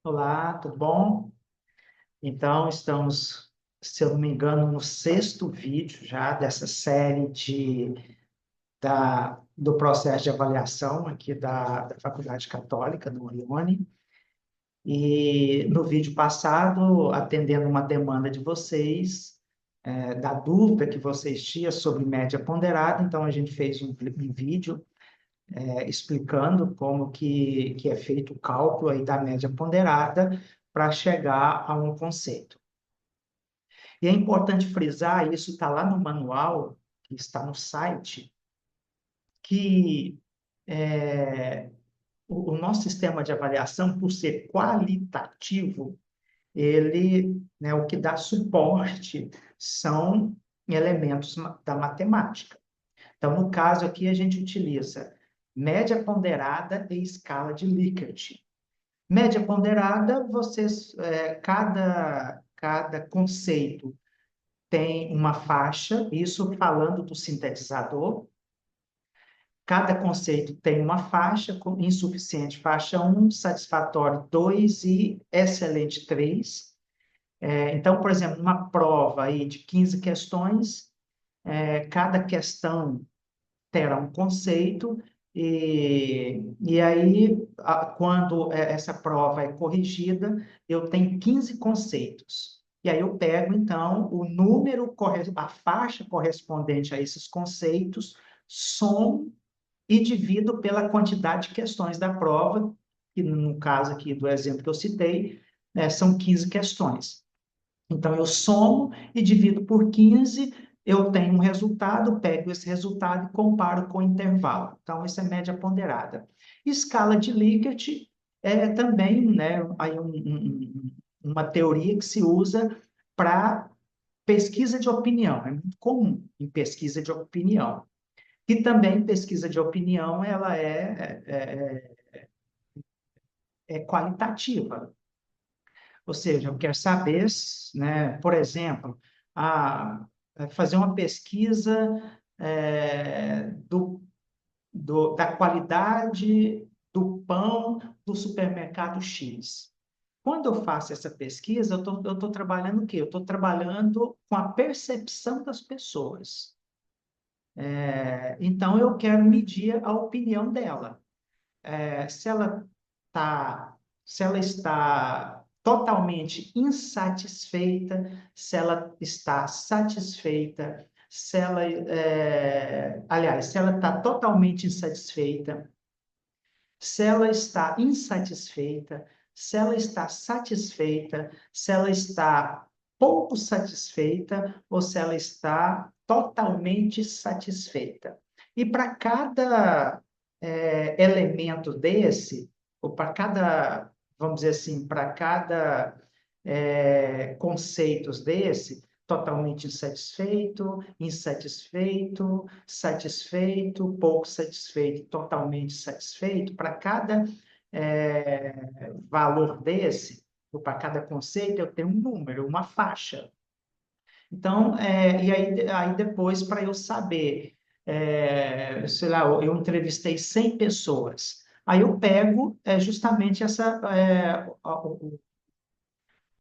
Olá, tudo bom? Então, estamos, se eu não me engano, no sexto vídeo já dessa série do processo de avaliação aqui da Faculdade Católica, do Unione. E no vídeo passado, atendendo uma demanda de vocês, da dúvida que vocês tinham sobre média ponderada, então a gente fez um vídeo explicando como que é feito o cálculo aí da média ponderada para chegar a um conceito. E é importante frisar, isso está lá no manual, que está no site, que é, o nosso sistema de avaliação, por ser qualitativo, ele, né, o que dá suporte são elementos da matemática. Então, no caso aqui, a gente utiliza média ponderada e escala de Likert. Média ponderada, cada conceito tem uma faixa, isso falando do sintetizador. Cada conceito tem uma faixa, insuficiente faixa 1, satisfatório 2 e excelente 3. Então, por exemplo, numa prova aí de 15 questões, cada questão terá um conceito, e aí, quando essa prova é corrigida, eu tenho 15 conceitos. E aí eu pego, então, o número, a faixa correspondente a esses conceitos, somo e divido pela quantidade de questões da prova, que no caso aqui do exemplo que eu citei, são 15 questões. Então, eu somo e divido por 15, eu tenho um resultado, pego esse resultado e comparo com o intervalo. Então, isso é média ponderada. Escala de Likert é também, né, aí uma teoria que se usa para pesquisa de opinião. É muito comum em pesquisa de opinião. E também pesquisa de opinião, ela é qualitativa. Ou seja, eu quero saber, né, por exemplo, fazer uma pesquisa da qualidade do pão do supermercado X. Quando eu faço essa pesquisa, eu tô trabalhando o quê? Eu estou trabalhando com a percepção das pessoas. Então, eu quero medir a opinião dela. Se ela tá, se ela está totalmente insatisfeita, se ela está satisfeita, aliás, se ela está totalmente insatisfeita, se ela está insatisfeita, se ela está satisfeita, se ela está pouco satisfeita ou se ela está totalmente satisfeita. E para cada elemento desse, ou para cada, vamos dizer assim, para cada conceitos desse, totalmente insatisfeito, insatisfeito, satisfeito, pouco satisfeito, totalmente satisfeito, para cada valor desse, ou para cada conceito, eu tenho um número, uma faixa. Então, e aí depois, para eu saber, sei lá, eu entrevistei 100 pessoas, aí eu pego justamente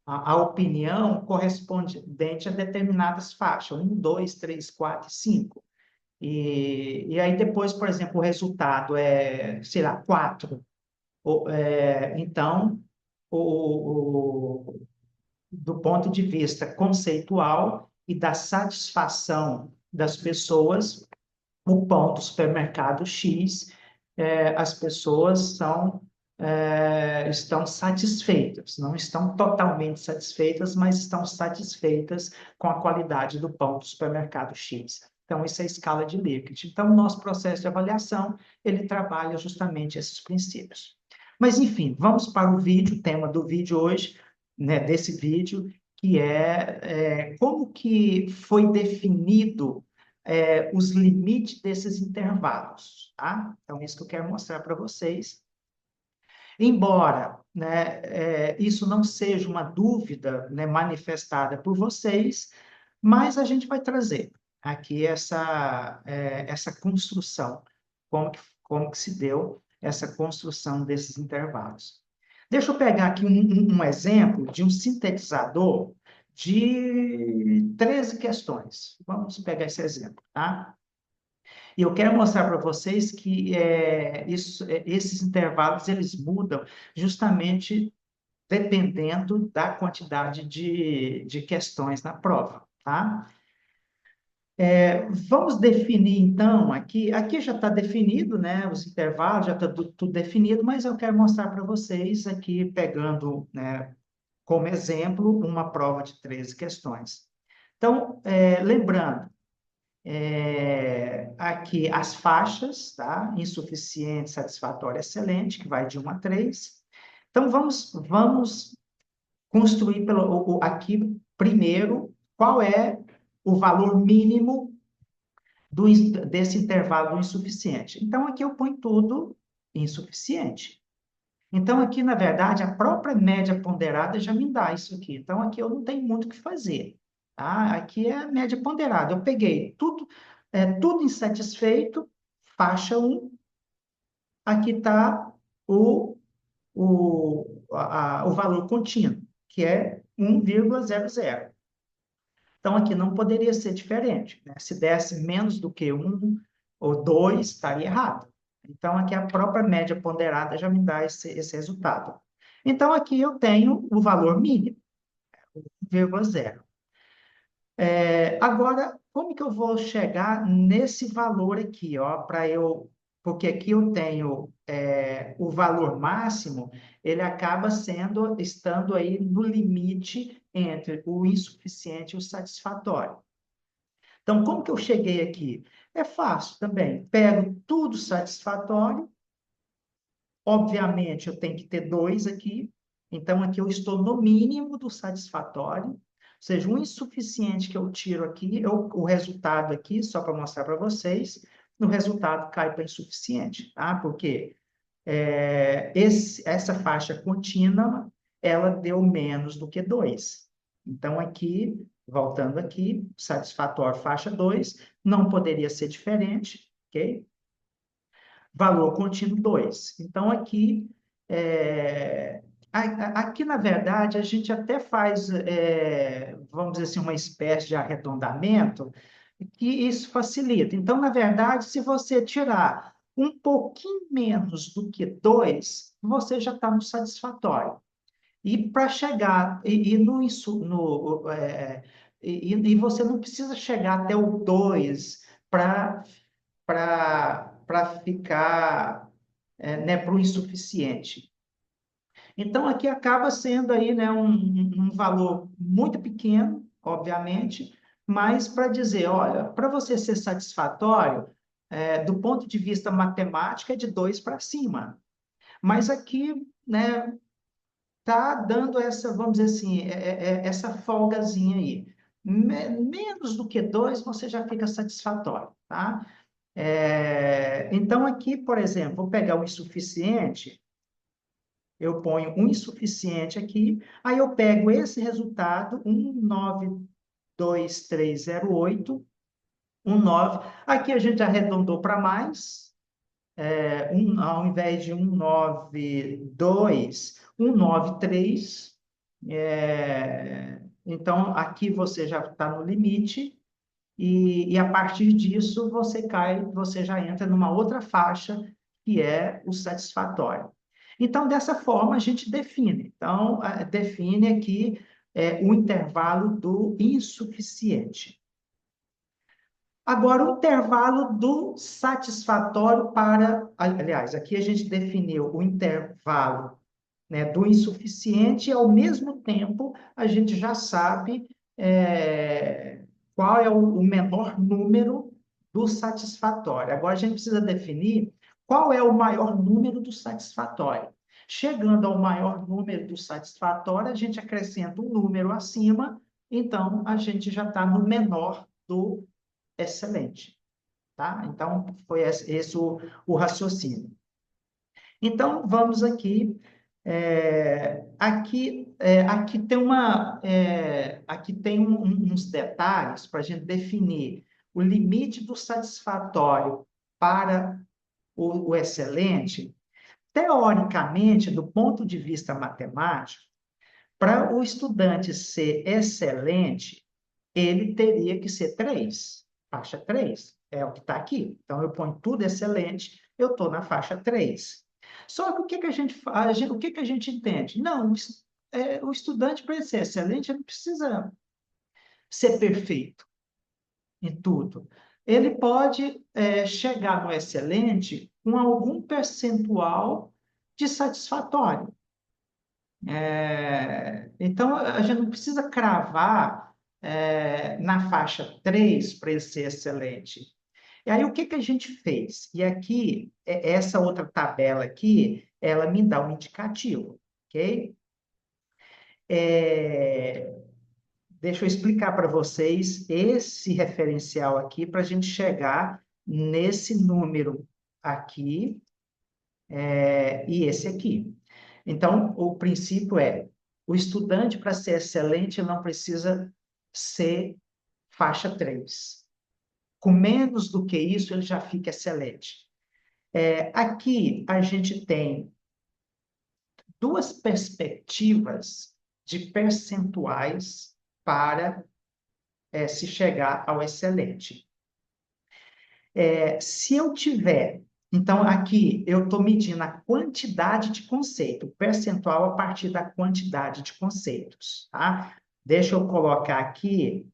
a opinião correspondente a determinadas faixas, 1, 2, 3, 4, 5. E aí depois, por exemplo, o resultado sei lá, 4. Então, do ponto de vista conceitual e da satisfação das pessoas, o pão do supermercado X, as pessoas estão satisfeitas, não estão totalmente satisfeitas, mas estão satisfeitas com a qualidade do pão do supermercado X. Então, isso é a escala de Likert. Então, o nosso processo de avaliação, ele trabalha justamente esses princípios. Mas, enfim, vamos para o vídeo, o tema do vídeo hoje, né, desse vídeo, que como que foi definido os limites desses intervalos, tá? Então, isso que eu quero mostrar para vocês. Embora, né, isso não seja uma dúvida, né, manifestada por vocês, mas a gente vai trazer aqui essa construção, como que se deu essa construção desses intervalos. Deixa eu pegar aqui um exemplo de um sintetizador de 13 questões. Vamos pegar esse exemplo, tá? E eu quero mostrar para vocês que esses intervalos eles mudam justamente dependendo da quantidade de questões na prova, tá? Vamos definir, então, aqui já está definido, né, os intervalos, já está tudo definido, mas eu quero mostrar para vocês aqui, pegando, né, como exemplo, uma prova de 13 questões. Então, lembrando, aqui as faixas, tá? Insuficiente, satisfatório, excelente, que vai de 1 a 3. Então, vamos construir aqui primeiro qual é o valor mínimo desse intervalo do insuficiente. Então, aqui eu ponho tudo insuficiente. Então, aqui, na verdade, a própria média ponderada já me dá isso aqui. Então, aqui eu não tenho muito o que fazer. Tá? Aqui é a média ponderada. Eu peguei tudo insatisfeito, faixa 1. Aqui está o valor contínuo, que é 1,00. Então, aqui não poderia ser diferente, né? Se desse menos do que 1 ou 2, estaria errado. Então, aqui a própria média ponderada já me dá esse resultado. Então, aqui eu tenho o valor mínimo, 1,0. Agora, como que eu vou chegar nesse valor aqui, ó, porque aqui eu tenho o valor máximo, ele acaba estando aí no limite entre o insuficiente e o satisfatório. Então, como que eu cheguei aqui? É fácil também. Pego tudo satisfatório. Obviamente, eu tenho que ter 2 aqui. Então, aqui eu estou no mínimo do satisfatório. Ou seja, o insuficiente que eu tiro aqui, o resultado aqui, só para mostrar para vocês, o resultado cai para insuficiente, tá? Porque essa faixa contínua, ela deu menos do que 2. Então, aqui, voltando aqui, satisfatório faixa 2 não poderia ser diferente, ok? Valor contínuo 2. Então, aqui, na verdade, a gente até faz, vamos dizer assim, uma espécie de arredondamento, que isso facilita. Então, na verdade, se você tirar um pouquinho menos do que 2, você já está no satisfatório. E para chegar, e, no, insu- no, e você não precisa chegar até o 2 para ficar, né, para o insuficiente. Então, aqui acaba sendo aí, né, um valor muito pequeno, obviamente, mas para dizer, olha, para você ser satisfatório, do ponto de vista matemático, é de 2 para cima. Mas aqui, né, tá dando essa, vamos dizer assim, essa folgazinha aí. Menos do que 2, você já fica satisfatório, tá? Então, aqui, por exemplo, vou pegar o insuficiente, eu ponho um insuficiente aqui, aí eu pego esse resultado, 1,92308, 19. Aqui a gente arredondou para mais, ao invés de 192, 193. Então, aqui você já está no limite, e a partir disso você já entra numa outra faixa, que é o satisfatório. Então, dessa forma, a gente define. Então, define aqui o intervalo do insuficiente. Agora, o intervalo do satisfatório aliás, aqui a gente definiu o intervalo, né, do insuficiente, e ao mesmo tempo a gente já sabe qual é o menor número do satisfatório. Agora a gente precisa definir qual é o maior número do satisfatório. Chegando ao maior número do satisfatório, a gente acrescenta um número acima, então a gente já está no menor do excelente. Tá? Então, foi esse o raciocínio. Então, vamos aqui. Aqui tem uns detalhes para a gente definir o limite do satisfatório para o excelente. Teoricamente, do ponto de vista matemático, para o estudante ser excelente, ele teria que ser 3, faixa 3, é o que está aqui. Então, eu ponho tudo excelente, eu estou na faixa 3. Só que o que que a gente faz, o que que a gente entende? Não, o estudante, para ele ser excelente, ele não precisa ser perfeito em tudo. Ele pode chegar no excelente com algum percentual de satisfatório. Então, a gente não precisa cravar na faixa 3 para ele ser excelente. E aí, o que que a gente fez? E aqui, essa outra tabela aqui, ela me dá um indicativo, ok? É, Deixa eu explicar para vocês esse referencial aqui para a gente chegar nesse número aqui e esse aqui. Então, o princípio é, o estudante, para ser excelente, não precisa ser faixa 3. Com menos do que isso, ele já fica excelente. Aqui, a gente tem duas perspectivas de percentuais para se chegar ao excelente. Se eu tiver, então aqui eu estou medindo a quantidade de conceito, o percentual a partir da quantidade de conceitos, tá? Deixa eu colocar aqui,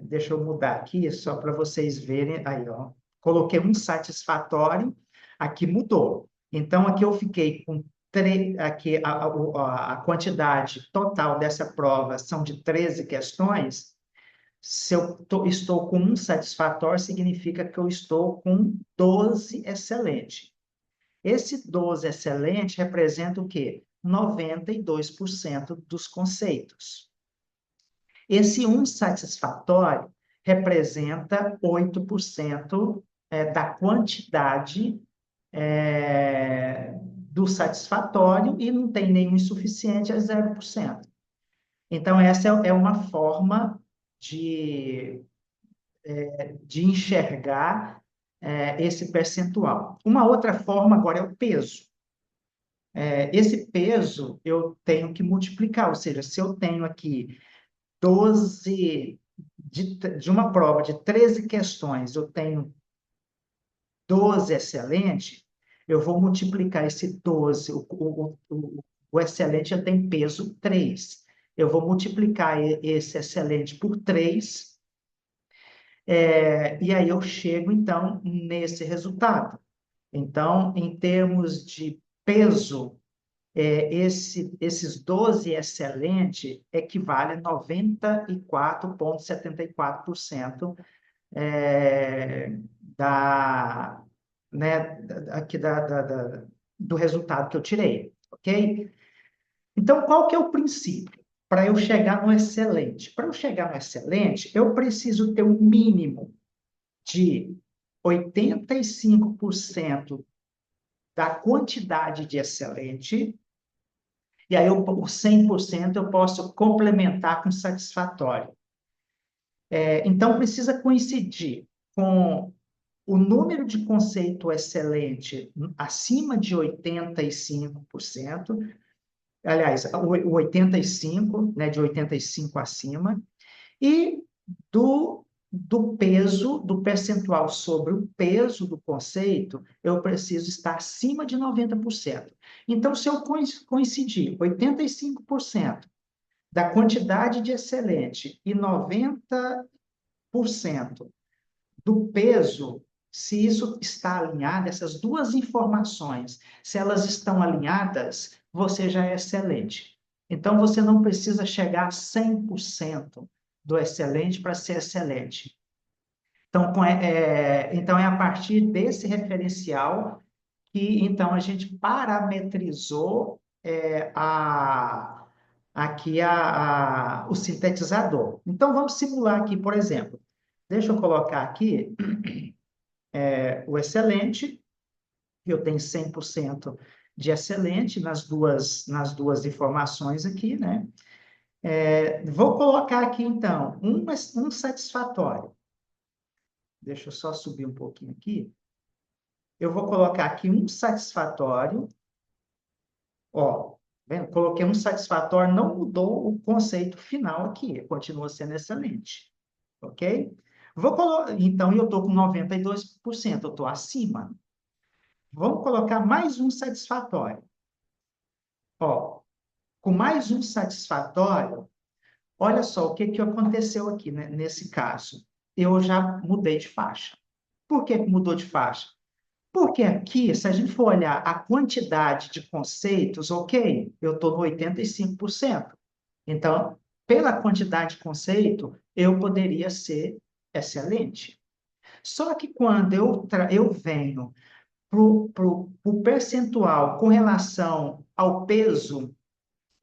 deixa eu mudar aqui só para vocês verem, aí ó, coloquei um insatisfatório, aqui mudou. Então aqui eu fiquei com aqui a quantidade total dessa prova são de 13 questões. Se eu estou com um satisfatório, significa que eu estou com 12 excelente. Esse 12 excelente representa o quê? 92% dos conceitos. Esse um satisfatório representa 8% da quantidade do satisfatório e não tem nenhum insuficiente, é 0%. Então, essa é uma forma de enxergar esse percentual. Uma outra forma agora é o peso. Esse peso eu tenho que multiplicar, ou seja, se eu tenho aqui 12, de uma prova de 13 questões, eu tenho 12 excelente, eu vou multiplicar esse 12, o excelente ele tem peso 3. Eu vou multiplicar esse excelente por 3. E aí eu chego, então, nesse resultado. Então, em termos de peso, esses 12 excelente equivale a 94,74% da, né, aqui do resultado que eu tirei, ok? Então, qual que é o princípio para eu chegar no excelente? Para eu chegar no excelente, eu preciso ter um mínimo de 85% da quantidade de excelente, e aí o 100% eu posso complementar com satisfatório. Então, precisa coincidir com o número de conceito excelente acima de 85%, aliás, o 85, né, de 85 acima, e do peso, do percentual sobre o peso do conceito, eu preciso estar acima de 90%. Então, se eu coincidir 85% da quantidade de excelente e 90% do peso, se isso está alinhado, essas duas informações, se elas estão alinhadas, você já é excelente. Então, você não precisa chegar a 100% do excelente para ser excelente. Então, é a partir desse referencial que, então, a gente parametrizou aqui o sintetizador. Então, vamos simular aqui, por exemplo. Deixa eu colocar aqui o excelente, eu tenho 100% de excelente nas duas informações aqui, né? Vou colocar aqui, então, um satisfatório. Deixa eu só subir um pouquinho aqui. Eu vou colocar aqui um satisfatório. Ó, vendo? Coloquei um satisfatório, não mudou o conceito final aqui, continua sendo excelente, ok? Então, eu estou com 92%, eu estou acima. Vamos colocar mais um satisfatório. Ó, com mais um satisfatório, olha só o que que aconteceu aqui, né, nesse caso. Eu já mudei de faixa. Por que que mudou de faixa? Porque aqui, se a gente for olhar a quantidade de conceitos, ok, eu estou no 85%. Então, pela quantidade de conceito, eu poderia ser excelente. Só que quando eu venho para o percentual com relação ao peso,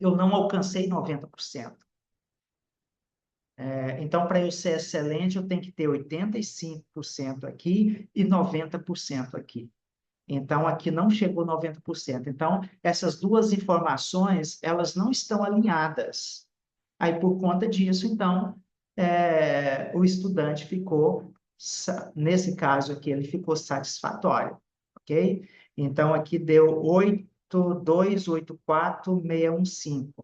eu não alcancei 90%. Então, para eu ser excelente, eu tenho que ter 85% aqui e 90% aqui. Então, aqui não chegou 90%. Então, essas duas informações, elas não estão alinhadas. Aí, por conta disso, então, o estudante ficou, nesse caso aqui, ele ficou satisfatório, ok? Então, aqui deu 8284615.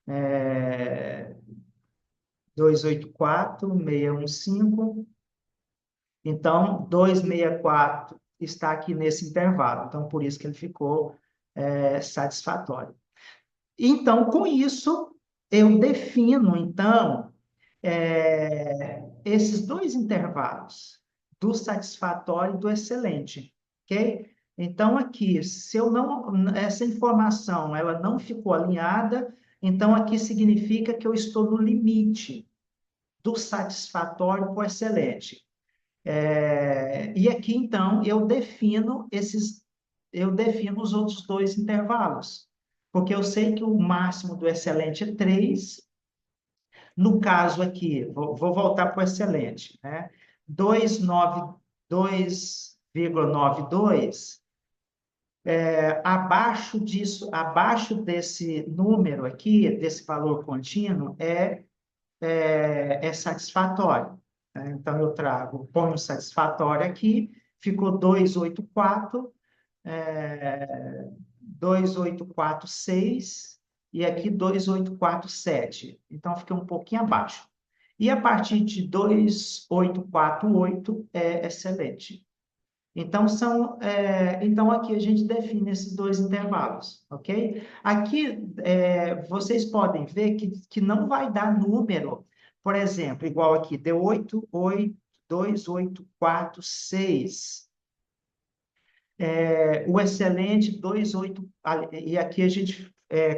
É, 284,615. Então, 264 está aqui nesse intervalo. Então, por isso que ele ficou satisfatório. Então, com isso, eu defino, então, esses dois intervalos, do satisfatório e do excelente, ok? Então, aqui, se eu não, essa informação, ela não ficou alinhada, então aqui significa que eu estou no limite do satisfatório para o excelente. E aqui, então, eu defino os outros dois intervalos, porque eu sei que o máximo do excelente é 3. No caso aqui, vou voltar para o excelente, né? 2,92, abaixo disso, abaixo desse número aqui, desse valor contínuo, é satisfatório, né? Então, eu ponho satisfatório aqui, ficou 284, 2846 e aqui 2847. Então, fica um pouquinho abaixo. E a partir de 2848 é excelente. Então, então, aqui a gente define esses dois intervalos, ok? Aqui, vocês podem ver que não vai dar número, por exemplo, igual aqui, deu 8, 8, 2, 8, 4, 6. O excelente, 2, 8, e aqui a gente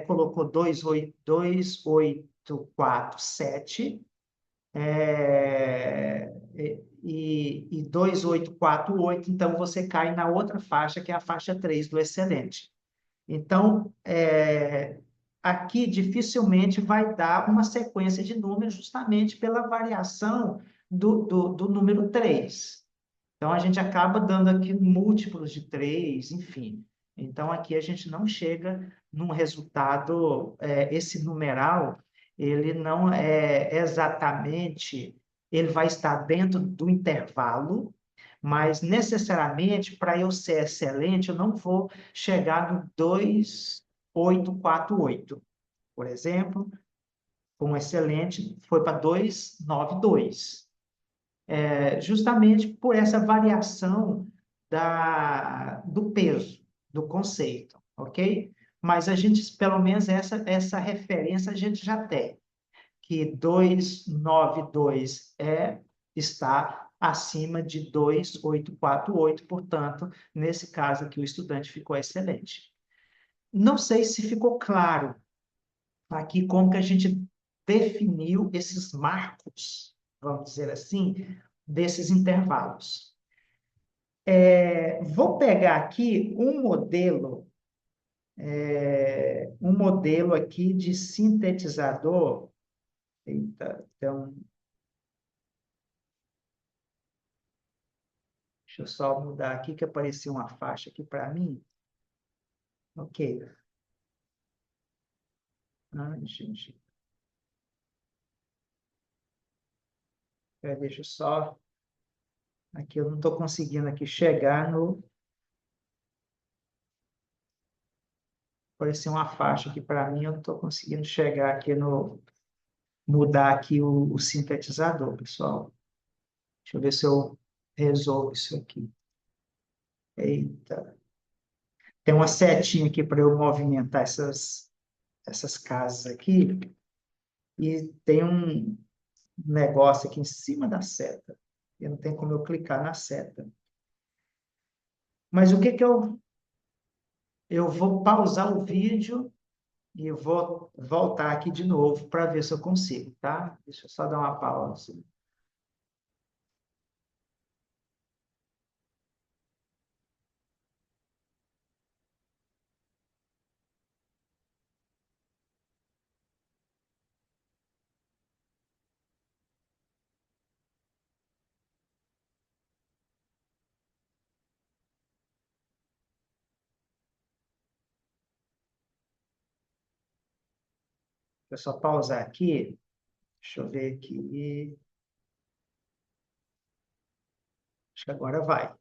colocou 2, 8, 2, 8, 4, 7. E 2848, então você cai na outra faixa, que é a faixa 3 do excelente. Então, aqui dificilmente vai dar uma sequência de números, justamente pela variação do número 3. Então, a gente acaba dando aqui múltiplos de 3, enfim. Então, aqui a gente não chega num resultado, esse numeral, ele não é exatamente, ele vai estar dentro do intervalo, mas necessariamente, para eu ser excelente, eu não vou chegar no 2,848. Por exemplo, com excelente, foi para 2,92. Justamente por essa variação do peso, do conceito, ok? Mas a gente, pelo menos essa referência a gente já tem, que 292 está acima de 2848, portanto, nesse caso aqui o estudante ficou excelente. Não sei se ficou claro aqui como que a gente definiu esses marcos, vamos dizer assim, desses intervalos. Vou pegar aqui um modelo aqui de sintetizador. Eita, então, deixa eu só mudar aqui, que apareceu uma faixa aqui para mim. Ok. Ai, gente. Deixa eu só... Aqui eu não estou conseguindo aqui chegar no... Apareceu uma faixa aqui para mim, eu não estou conseguindo chegar aqui no... Mudar aqui o sintetizador, pessoal. Deixa eu ver se eu resolvo isso aqui. Eita. Tem uma setinha aqui para eu movimentar essas casas aqui. E tem um negócio aqui em cima da seta. E não tem como eu clicar na seta. Mas o que que eu vou pausar o vídeo e eu vou voltar aqui de novo para ver se eu consigo, tá? Deixa eu só dar uma pausa. Deixa eu só pausar aqui. Deixa eu ver aqui. Acho que agora vai.